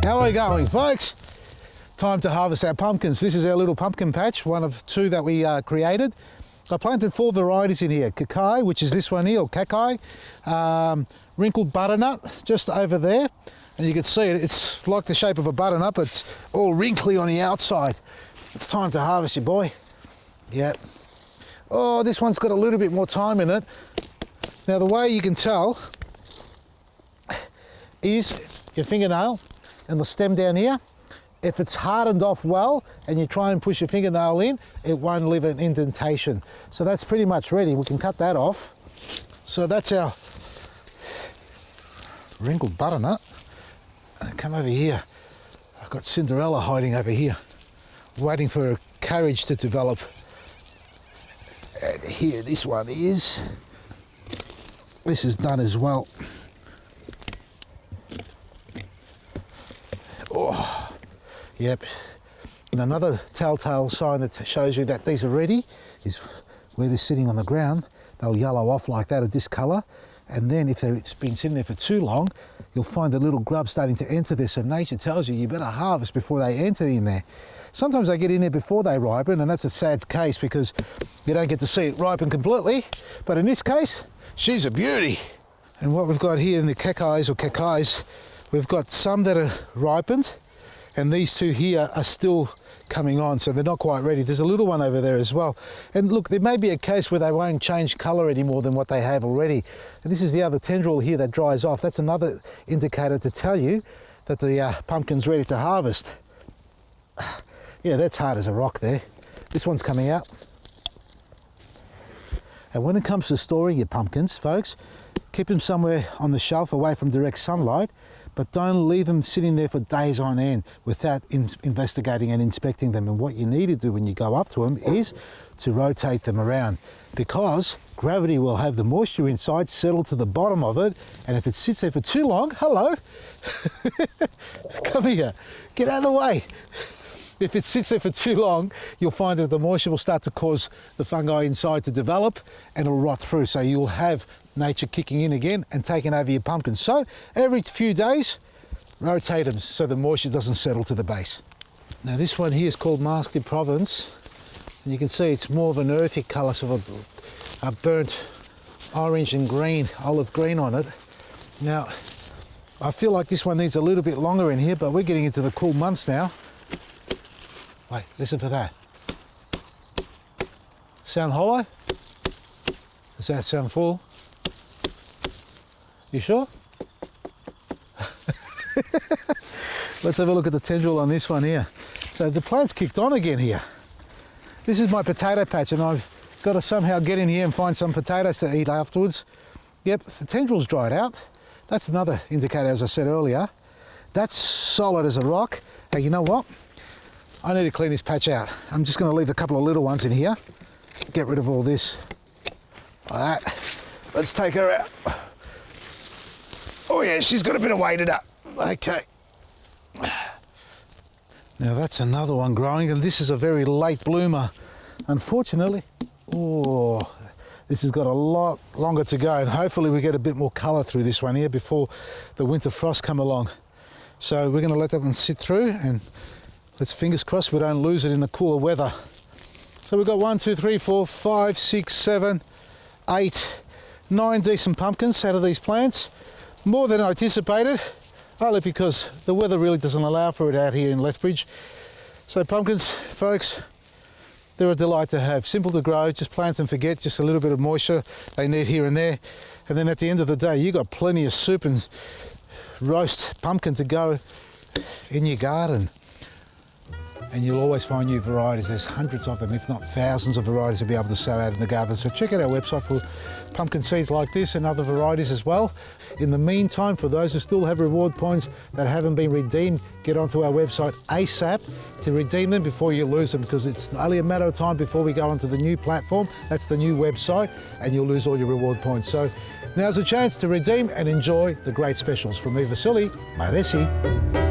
How are we going, folks? Time to harvest our pumpkins. This is our little pumpkin patch, one of two that we created. I planted 4 varieties in here. Kakai, which is this one here, or Kakai. Wrinkled butternut, just over there. And you can see it, it's like the shape of a butternut, but it's all wrinkly on the outside. It's time to harvest, you boy. Yeah. Oh, this one's got a little bit more time in it. Now the way you can tell is your fingernail and the stem down here. If it's hardened off well and you try and push your fingernail in, it won't leave an indentation. So that's pretty much ready. We can cut that off. So that's our wrinkled butternut. Come over here. I've got Cinderella hiding over here, waiting for a carriage to develop. And here this one is. This is done as well. Oh, yep. And another telltale sign that shows you that these are ready is where they're sitting on the ground. They'll yellow off like that, of this colour. And then if they've been sitting there for too long, you'll find the little grub starting to enter this, and nature tells you you better harvest before they enter in there. Sometimes they get in there before they ripen, and that's a sad case because you don't get to see it ripen completely. But in this case, she's a beauty. And what we've got here in the Kakais, we've got some that are ripened, and these two here are still coming on, so they're not quite ready. There's a little one over there as well. And look, there may be a case where they won't change colour any more than what they have already. And this is the other tendril here that dries off. That's another indicator to tell you that the pumpkin's ready to harvest. Yeah, that's hard as a rock there. This one's coming out. And when it comes to storing your pumpkins, folks, keep them somewhere on the shelf away from direct sunlight, but don't leave them sitting there for days on end without investigating and inspecting them. And what you need to do when you go up to them is to rotate them around, because gravity will have the moisture inside settle to the bottom of it, and if it sits there for too long, hello, come here, get out of the way. If it sits there for too long, you'll find that the moisture will start to cause the fungi inside to develop and it'll rot through. So you'll have nature kicking in again and taking over your pumpkins. So every few days, rotate them so the moisture doesn't settle to the base. Now this one here is called Masque de Provence. And you can see it's more of an earthy colour, sort of a burnt orange and green, olive green on it. Now, I feel like this one needs a little bit longer in here, but we're getting into the cool months now. Wait, listen for that. Sound hollow? Does that sound full? You sure? Let's have a look at the tendril on this one here. So the plant's kicked on again here. This is my potato patch, and I've got to somehow get in here and find some potatoes to eat afterwards. Yep, the tendril's dried out. That's another indicator, as I said earlier. That's solid as a rock. Hey, you know what? I need to clean this patch out. I'm just going to leave a couple of little ones in here. Get rid of all this. Like that. Let's take her out. Oh yeah, she's got a bit of weighted up. Okay. Now that's another one growing, and this is a very late bloomer. Unfortunately, oh, this has got a lot longer to go, and hopefully we get a bit more colour through this one here before the winter frost come along. So we're going to let that one sit through, and let's fingers crossed we don't lose it in the cooler weather. So we've got 1, 2, 3, 4, 5, 6, 7, 8, 9 decent pumpkins out of these plants. More than I anticipated, only because the weather really doesn't allow for it out here in Lethbridge. So pumpkins, folks, they're a delight to have. Simple to grow, just plant and forget, just a little bit of moisture they need here and there. And then at the end of the day, you've got plenty of soup and roast pumpkin to go in your garden. And you'll always find new varieties. There's hundreds of them, if not thousands of varieties to be able to sow out in the garden. So check out our website for pumpkin seeds like this and other varieties as well. In the meantime, for those who still have reward points that haven't been redeemed, get onto our website ASAP to redeem them before you lose them, because it's only a matter of time before we go onto the new platform. That's the new website, and you'll lose all your reward points. So now's a chance to redeem and enjoy the great specials. From me, Vasily, Maresi.